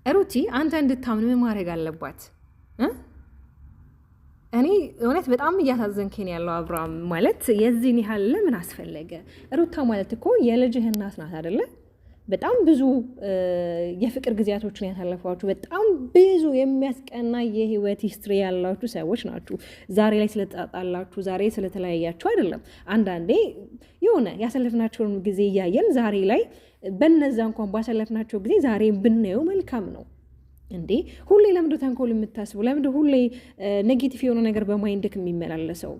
ሩቲ አንተ እንድታምን ምን ማድረግ አለባት? እኔ እውነት በጣም እያሳዘንከኝ ያለው አብርሃም። ማለት የዚህን ያህል ለምን አስፈለገ? ሩታ ማለት እኮ የልጅህ እናት ናት አይደለ? በጣም ብዙ የፍቅር ጊዜያቶችን ያሳለፏችሁ በጣም ብዙ የሚያስቀና የህይወት ሂስትሪ ያላችሁ ሰዎች ናችሁ። ዛሬ ላይ ስለተጣጣላችሁ ዛሬ ስለተለያያችሁ አይደለም። አንዳንዴ የሆነ ያሳለፍናቸውን ጊዜ እያየን ዛሬ ላይ በነዛ እንኳን ባሳለፍናቸው ጊዜ ዛሬ ብናየው መልካም ነው እንዴ። ሁሌ ለምንድን ነው ተንኮል የምታስቡ? ለምንድን ሁሌ ኔጌቲቭ የሆነ ነገር በማይንድክ የሚመላለሰው?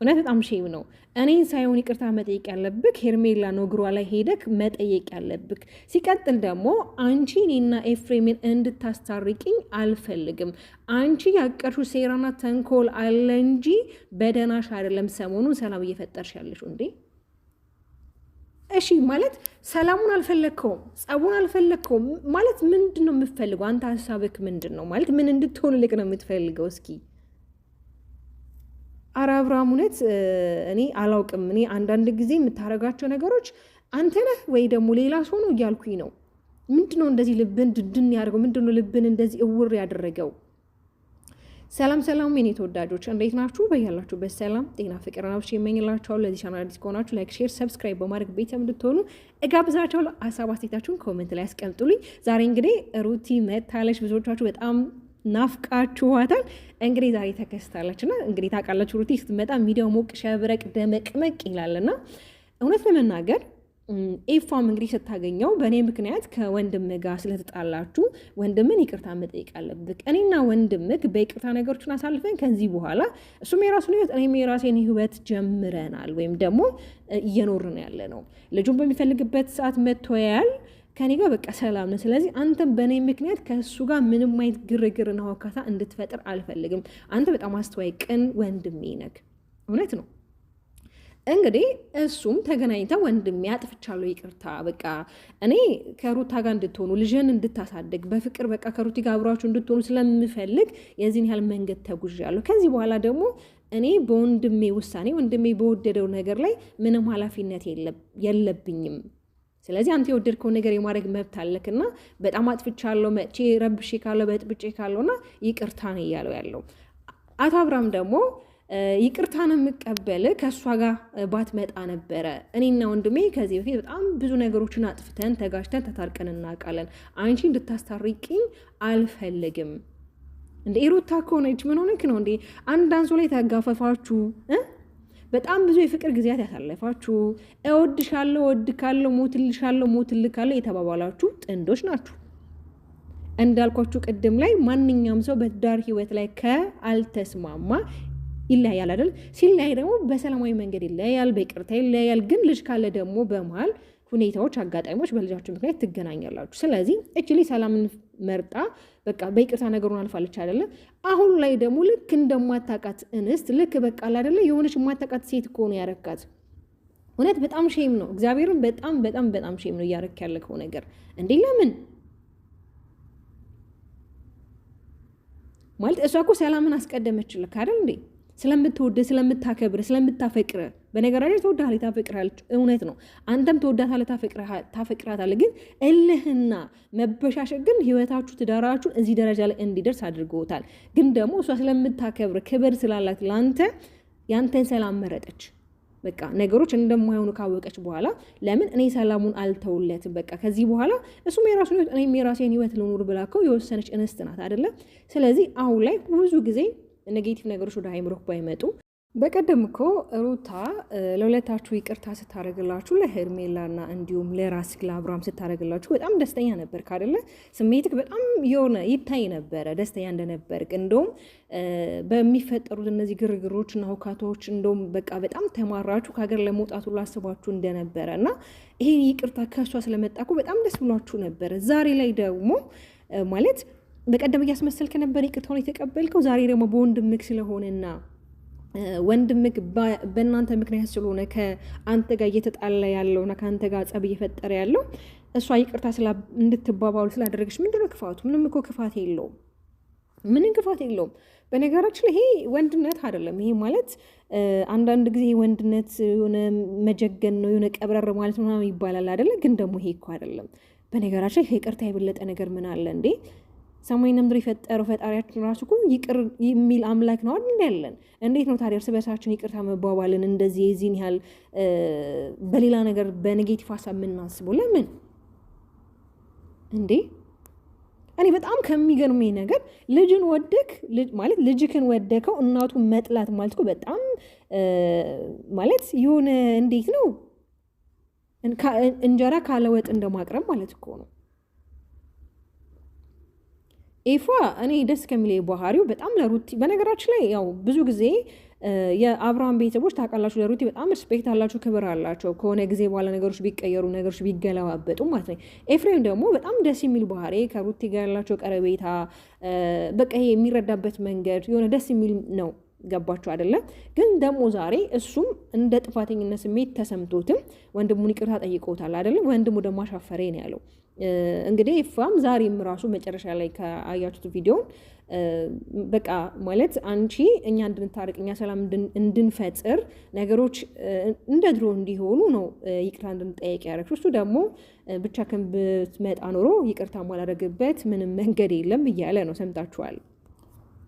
እውነት በጣም ሼም ነው። እኔን ሳይሆን ይቅርታ መጠየቅ ያለብክ ሄርሜላ ነው እግሯ ላይ ሄደክ መጠየቅ ያለብክ። ሲቀጥል ደግሞ አንቺ እኔና ኤፍሬምን እንድታስታርቂኝ አልፈልግም። አንቺ ያቀርሹ ሴራና ተንኮል አለ እንጂ በደናሽ አይደለም ሰሞኑን ሰላም እየፈጠርሽ ያለሽው እንዴ። እሺ ማለት ሰላሙን አልፈለግከውም፣ ጸቡን አልፈለግከውም ማለት ምንድን ነው የምትፈልገው? አንተ ሀሳብክ ምንድን ነው ማለት ምን እንድትሆንልክ ነው የምትፈልገው? እስኪ ኧረ አብርሃም እውነት እኔ አላውቅም። እኔ አንዳንድ ጊዜ የምታረጋቸው ነገሮች አንተ ነህ ወይ ደግሞ ሌላ ሰው ነው እያልኩኝ ነው። ምንድን ነው እንደዚህ ልብን ድድን ያደርገው? ምንድን ነው ልብን እንደዚህ እውር ያደረገው? ሰላም ሰላም የኔ ተወዳጆች እንዴት ናችሁ? በያላችሁበት ሰላም ጤና ፍቅር ናችሁ የመኝላችኋለሁ። ለዚህ ቻናል አዲስ ከሆናችሁ ላይክ፣ ሼር፣ ሰብስክራይብ በማድረግ ቤተሰብ እንድትሆኑ እጋብዛችኋለሁ። ሀሳብ አስተያየታችሁን ኮሜንት ላይ አስቀምጡልኝ። ዛሬ እንግዲህ ሩቲ መታለች። ብዙዎቻችሁ በጣም ናፍቃችኋታል። እንግዲህ ዛሬ ተከስታለች እና እንግዲህ ታውቃላችሁ ሩቲ ስትመጣ ሚዲያው ሞቅ ሸብረቅ ደመቅመቅ ይላልና እውነት ለመናገር ኤፋም እንግዲህ ስታገኘው በእኔ ምክንያት ከወንድም ጋር ስለተጣላችሁ ወንድምን ይቅርታ መጠየቅ አለብክ። እኔና ወንድምክ በይቅርታ ነገሮችን አሳልፈን ከዚህ በኋላ እሱም የራሱን ህይወት እኔም የራሴን ህይወት ጀምረናል፣ ወይም ደግሞ እየኖርን ያለ ነው። ልጁን በሚፈልግበት ሰዓት መጥቶ ያያል ከኔ ጋር በቃ ሰላም ነው። ስለዚህ አንተም በእኔ ምክንያት ከእሱ ጋር ምንም አይነት ግርግርና ወካታ እንድትፈጥር አልፈልግም። አንተ በጣም አስተዋይ ቅን ወንድሜ ነክ። እውነት ነው። እንግዲህ እሱም ተገናኝተ ወንድሜ አጥፍቻለሁ ይቅርታ፣ በቃ እኔ ከሩታ ጋር እንድትሆኑ ልጅን እንድታሳድግ በፍቅር በቃ ከሩቲ ጋር አብራችሁ እንድትሆኑ ስለምፈልግ የዚህን ያህል መንገድ ተጉዣለሁ። ከዚህ በኋላ ደግሞ እኔ በወንድሜ ውሳኔ ወንድሜ በወደደው ነገር ላይ ምንም ኃላፊነት የለብኝም። ስለዚህ አንተ የወደድከውን ነገር የማድረግ መብት አለክና በጣም አጥፍቻለሁ፣ መቼ ረብሼ ካለው በጥብጬ ካለውና ይቅርታ ነው እያለው ያለው። አቶ አብርሃም ደግሞ ይቅርታን የምቀበል ከእሷ ጋር ባትመጣ ነበረ። እኔና ወንድሜ ከዚህ በፊት በጣም ብዙ ነገሮችን አጥፍተን ተጋጭተን ተታርቀን እናውቃለን። አንቺ እንድታስታርቂኝ አልፈልግም። እንደ ሩታ ከሆነች ምን ሆነክ ነው እንዴ? አንድ አንሶ ላይ ተጋፈፋችሁ በጣም ብዙ የፍቅር ጊዜያት ያሳለፋችሁ እወድሻለሁ፣ እወድካለሁ፣ ሞትልሻለሁ፣ ሞትልካለሁ የተባባላችሁ ጥንዶች ናችሁ። እንዳልኳችሁ ቅድም ላይ ማንኛውም ሰው በትዳር ህይወት ላይ ከአልተስማማ ይለያያል አይደል? ሲለያይ ደግሞ በሰላማዊ መንገድ ይለያያል፣ በይቅርታ ይለያያል። ግን ልጅ ካለ ደግሞ በመሀል ሁኔታዎች፣ አጋጣሚዎች በልጃችሁ ምክንያት ትገናኛላችሁ። ስለዚህ እችሊ ሰላምን መርጣ በቃ በይቅርታ ነገሩን አልፋለች አይደለ? አሁን ላይ ደግሞ ልክ እንደማታውቃት እንስት ልክ በቃ አይደለ የሆነች የማታውቃት ሴት እኮ ነው ያረካት። እውነት በጣም ሼም ነው። እግዚአብሔርን በጣም በጣም በጣም ሼም ነው እያረክ ያለከው ነገር እንዴ! ለምን ማለት እሷ እኮ ሰላምን አስቀደመችልክ አይደል እንዴ? ስለምትወድ ስለምታከብር ስለምታፈቅር በነገራችን ተወዳለች ታፈቅራለች። እውነት ነው። አንተም ተወዳታለህ ታፈቅራታለህ። ግን እልህና መበሻሸቅ ግን ህይወታችሁ ትዳራችሁን እዚህ ደረጃ ላይ እንዲደርስ አድርጎታል። ግን ደግሞ እሷ ስለምታከብር ክብር ስላላት ለአንተ ያንተን ሰላም መረጠች። በቃ ነገሮች እንደማይሆኑ ካወቀች በኋላ ለምን እኔ ሰላሙን አልተውለትም፣ በቃ ከዚህ በኋላ እሱም የራሱን ህይወት እኔም የራሴን ህይወት ልኖር ብላ እኮ የወሰነች እንስት ናት አይደለ? ስለዚህ አሁን ላይ ብዙ ጊዜ ኔጌቲቭ ነገሮች ወደ አይምሮክ ባይመጡ። በቀደም እኮ ሩታ ለሁለታችሁ ይቅርታ ስታደርግላችሁ ለሄርሜላና እንዲሁም ለራስክ ለአብርሃም ስታደርግላችሁ በጣም ደስተኛ ነበርክ አይደለ? ስሜትክ በጣም የሆነ ይታይ ነበረ ደስተኛ እንደነበርክ። እንደውም በሚፈጠሩት እነዚህ ግርግሮችና ሁካቶች እንደውም በቃ በጣም ተማራችሁ ከሀገር ለመውጣቱ ላስባችሁ እንደነበረ እና ይሄ ይቅርታ ከሷ ስለመጣ እኮ በጣም ደስ ብሏችሁ ነበረ። ዛሬ ላይ ደግሞ ማለት በቀደም እያስመሰልክ ነበር ይቅርታውን የተቀበልከው። ዛሬ ደግሞ በወንድምክ ስለሆነና ወንድምክ በእናንተ ምክንያት ስለሆነ ከአንተ ጋር እየተጣላ ያለውና ከአንተ ጋር ጸብ እየፈጠረ ያለው እሷ ይቅርታ እንድትባባሉ ስላደረገች ምንድነው ክፋቱ? ምንም እኮ ክፋት የለውም። ምንም ክፋት የለውም። በነገራችን ይሄ ወንድነት አይደለም። ይሄ ማለት አንዳንድ ጊዜ ወንድነት የሆነ መጀገን ነው፣ የሆነ ቀብረር ማለት ምናምን ይባላል አይደለ? ግን ደግሞ ይሄ እኮ አይደለም። በነገራችን ይቅርታ የበለጠ ነገር ምን አለ እንዴ? ሰማይና ምድር የፈጠረው ፈጣሪያችን ራሱ እኮ ይቅር የሚል አምላክ ነው አይደል ያለን? እንዴት ነው ታዲያ እርስ በርሳችን ይቅርታ መባባልን እንደዚህ የዚህን ያህል በሌላ ነገር በኔጌቲቭ ሀሳብ የምናስበው ለምን እንዴ? እኔ በጣም ከሚገርመኝ ነገር ልጅን ወደክ ማለት ልጅክን ወደከው እናቱን መጥላት ማለት እኮ በጣም ማለት የሆነ እንዴት ነው እንጀራ ካለ ወጥ እንደማቅረብ ማለት እኮ ነው። ኤፋ እኔ ደስ ከሚለኝ ባህሪው በጣም ለሩቲ በነገራችን ላይ ያው ብዙ ጊዜ የአብርሃም ቤተሰቦች ታውቃላችሁ ለሩቲ በጣም ሪስፔክት አላቸው፣ ክብር አላቸው። ከሆነ ጊዜ በኋላ ነገሮች ቢቀየሩ ነገሮች ቢገለባበጡ ማለት ነው። ኤፍሬም ደግሞ በጣም ደስ የሚል ባህሪ ከሩቲ ጋር ያላቸው ቀረቤታ በቃ ይሄ የሚረዳበት መንገድ የሆነ ደስ የሚል ነው። ገባችሁ አይደለም? ግን ደግሞ ዛሬ እሱም እንደ ጥፋተኝነት ስሜት ተሰምቶትም ወንድሙን ይቅርታ ጠይቆታል አይደለም? ወንድሙ ደግሞ አሻፈሬ ነው ያለው። እንግዲህ ኤፋም ዛሬም ራሱ መጨረሻ ላይ ከአያችሁት ቪዲዮን በቃ ማለት አንቺ እኛ እንድንታረቅ እኛ ሰላም እንድንፈጥር ነገሮች እንደ ድሮ እንዲሆኑ ነው ይቅርታ እንድንጠየቅ ያደረግሽው። እሱ ደግሞ ብቻ ብትመጣ ኖሮ ይቅርታ ማላደረግበት ምንም መንገድ የለም እያለ ነው። ሰምታችኋል።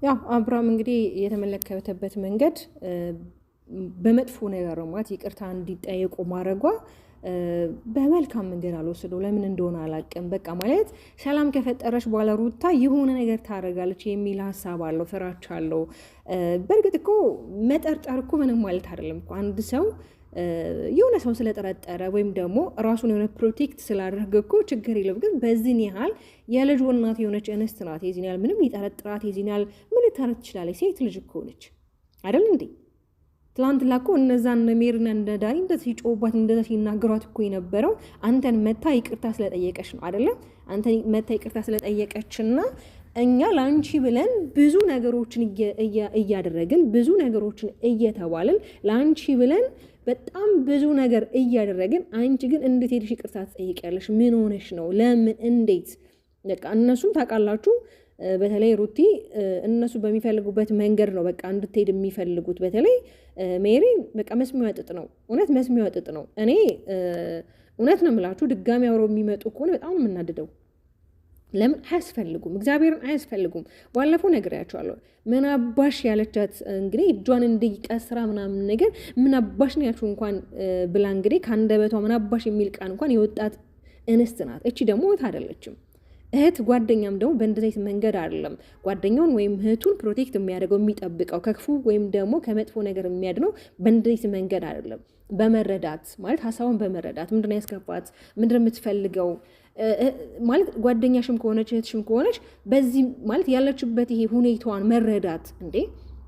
ያው አብርሃም እንግዲህ የተመለከተበት መንገድ በመጥፎ ነገር ማለት ይቅርታ እንዲጠየቁ ማድረጓ በመልካም መንገድ አልወሰደው። ለምን እንደሆነ አላውቅም። በቃ ማለት ሰላም ከፈጠረች በኋላ ሩታ የሆነ ነገር ታደርጋለች የሚል ሀሳብ አለው፣ ፍራቻ አለው። በእርግጥ እኮ መጠርጠር እኮ ምንም ማለት አይደለም እኮ አንድ ሰው የሆነ ሰው ስለጠረጠረ ወይም ደግሞ ራሱን የሆነ ፕሮቴክት ስላደረገ እኮ ችግር የለም። ግን በዚህን ያህል የልጅ እናት የሆነች እንስት ናት። የዚህን ያህል ምንም ሊጠረጥራት የዚህን ያህል ምን ልታረግ ትችላለች? ሴት ልጅ እኮ ነች አይደል እንዴ? ትላንት ላኮ እነዛ እነ ሜሪና እንደ ዳኒ እንደዚህ ሲጮባት እንደዚህ ሲናገሯት እኮ የነበረው አንተን መታ ይቅርታ ስለጠየቀች ነው አይደለም? አንተን መታ ይቅርታ ስለጠየቀችና እኛ ለአንቺ ብለን ብዙ ነገሮችን እያደረግን ብዙ ነገሮችን እየተባልን ለአንቺ ብለን በጣም ብዙ ነገር እያደረግን አንቺ ግን እንዴት ሄድሽ ይቅርታ ትጠይቂያለሽ? ምን ሆነሽ ነው? ለምን? እንዴት? በቃ እነሱም ታውቃላችሁ በተለይ ሩቲ እነሱ በሚፈልጉበት መንገድ ነው በቃ እንድትሄድ የሚፈልጉት። በተለይ ሜሪ በቃ መስሚያ ጥጥ ነው፣ እውነት መስሚያ ጥጥ ነው። እኔ እውነት ነው የምላችሁ ድጋሚ አብረው የሚመጡ ከሆነ በጣም ነው የምናድደው። ለምን አያስፈልጉም? እግዚአብሔርን አያስፈልጉም። ባለፈው ነግሬያቸዋለሁ። ምን አባሽ ያለቻት እንግዲህ እጇን እንዲቀስራ ምናምን ነገር ምን አባሽ ነው ያልሽው እንኳን ብላ እንግዲህ ከአንደበቷ ምን አባሽ የሚል ቃል እንኳን የወጣት እንስት ናት። እቺ ደግሞ እህት አይደለችም። እህት ጓደኛም ደግሞ በእንደዚህ መንገድ አይደለም ጓደኛውን ወይም እህቱን ፕሮቴክት የሚያደርገው የሚጠብቀው ከክፉ ወይም ደግሞ ከመጥፎ ነገር የሚያድነው በእንደዚህ መንገድ አይደለም። በመረዳት ማለት ሀሳቡን በመረዳት ምንድነው ያስከፋት፣ ምንድነው የምትፈልገው ማለት ጓደኛሽም ከሆነች እህትሽም ከሆነች በዚህ ማለት ያለችበት ይሄ ሁኔታዋን መረዳት። እንዴ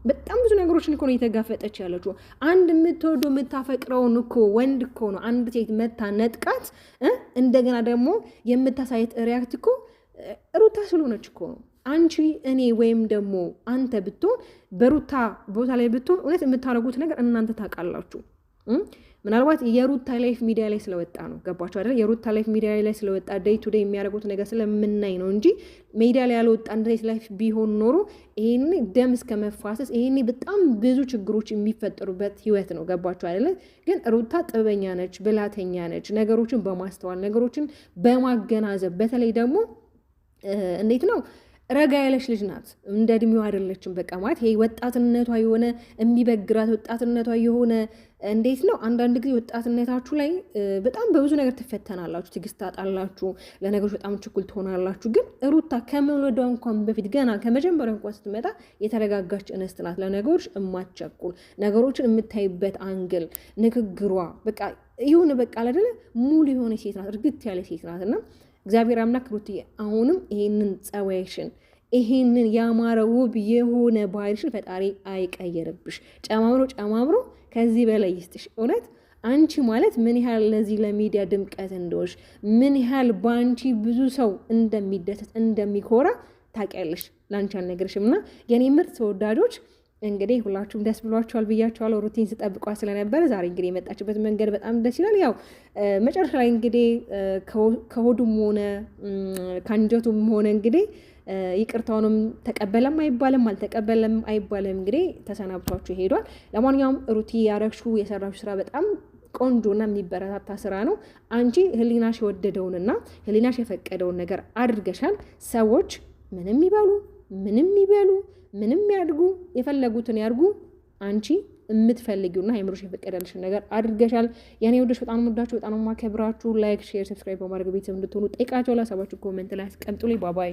በጣም ብዙ ነገሮችን እኮ ነው የተጋፈጠች ያለችው። አንድ የምትወደው የምታፈቅረውን እኮ ወንድ እኮ ነው አንድ ሴት መታ ነጥቃት እንደገና ደግሞ የምታሳየት ሪያክት እኮ ሩታ ስለሆነች እኮ ነው። አንቺ እኔ ወይም ደግሞ አንተ ብትሆን በሩታ ቦታ ላይ ብትሆን እውነት የምታደርጉት ነገር እናንተ ታውቃላችሁ። ምናልባት የሩታ ላይፍ ሚዲያ ላይ ስለወጣ ነው። ገባችሁ አይደል? የሩታ ላይፍ ሚዲያ ላይ ስለወጣ ዴይ ቱ ዴይ የሚያደርጉት ነገር ስለምናይ ነው እንጂ ሚዲያ ላይ ያልወጣ እንደዚህ ላይፍ ቢሆን ኖሮ ይሄኔ ደም እስከ መፋሰስ ይሄኔ በጣም ብዙ ችግሮች የሚፈጠሩበት ህይወት ነው። ገባችሁ አይደል? ግን ሩታ ጥበበኛ ነች፣ ብላተኛ ነች። ነገሮችን በማስተዋል ነገሮችን በማገናዘብ በተለይ ደግሞ እንዴት ነው ረጋ ያለች ልጅ ናት። እንደ እድሜዋ አይደለችም። በቃ ማለት ይሄ ወጣትነቷ የሆነ የሚበግራት ወጣትነቷ የሆነ እንዴት ነው አንዳንድ ጊዜ ወጣትነታችሁ ላይ በጣም በብዙ ነገር ትፈተናላችሁ፣ ትዕግስት ታጣላችሁ፣ ለነገሮች በጣም ችኩል ትሆናላችሁ። ግን ሩታ ከመውለዷ እንኳን በፊት ገና ከመጀመሪያ እንኳን ስትመጣ የተረጋጋች እንስት ናት። ለነገሮች የማትቸኩል ነገሮችን የምታይበት አንግል፣ ንግግሯ በቃ ይሁን በቃ አይደለ ሙሉ የሆነ ሴት ናት፣ እርግጥ ያለ ሴት ናት። እና እግዚአብሔር አምላክ ሩትዬ አሁንም ይሄንን ጸባይሽን ይሄንን ያማረ ውብ የሆነ ባህሪሽን ፈጣሪ አይቀየርብሽ። ጨማምሮ ከዚህ በላይ ይስጥሽ። እውነት አንቺ ማለት ምን ያህል ለዚህ ለሚዲያ ድምቀት እንደሆንሽ ምን ያህል በአንቺ ብዙ ሰው እንደሚደሰት እንደሚኮራ ታውቂያለሽ። ላንቺ አልነግርሽም። እና የኔ ምርጥ ተወዳጆች እንግዲህ ሁላችሁም ደስ ብሏችኋል ብያችኋለሁ። ሩቲን ስጠብቋ ስለነበረ ዛሬ እንግዲህ የመጣችበት መንገድ በጣም ደስ ይላል። ያው መጨረሻ ላይ እንግዲህ ከሆዱም ሆነ ከአንጀቱም ሆነ እንግዲህ ይቅርታውንም ተቀበለም አይባልም አልተቀበለም አይባልም እንግዲህ ተሰናብቷችሁ ሄዷል። ለማንኛውም ሩቲ ያረግሽው የሰራሽው ስራ በጣም ቆንጆና የሚበረታታ ስራ ነው። አንቺ ህሊናሽ የወደደውንና ህሊናሽ የፈቀደውን ነገር አድርገሻል። ሰዎች ምንም ይበሉ ምንም ያድርጉ የፈለጉትን ያድርጉ፣ አንቺ የምትፈልጊውና አይምሮሽ የፈቀደልሽን ነገር አድርገሻል። የኔ ወዶች በጣም ወዳችሁ በጣም ማከብራችሁ። ላይክ፣ ሼር፣ ሰብስክራይብ በማድረግ ቤተሰብ እንድትሆኑ ጠይቃቸው። ለሀሳባችሁ ኮሜንት ላይ አስቀምጡልኝ። ባባይ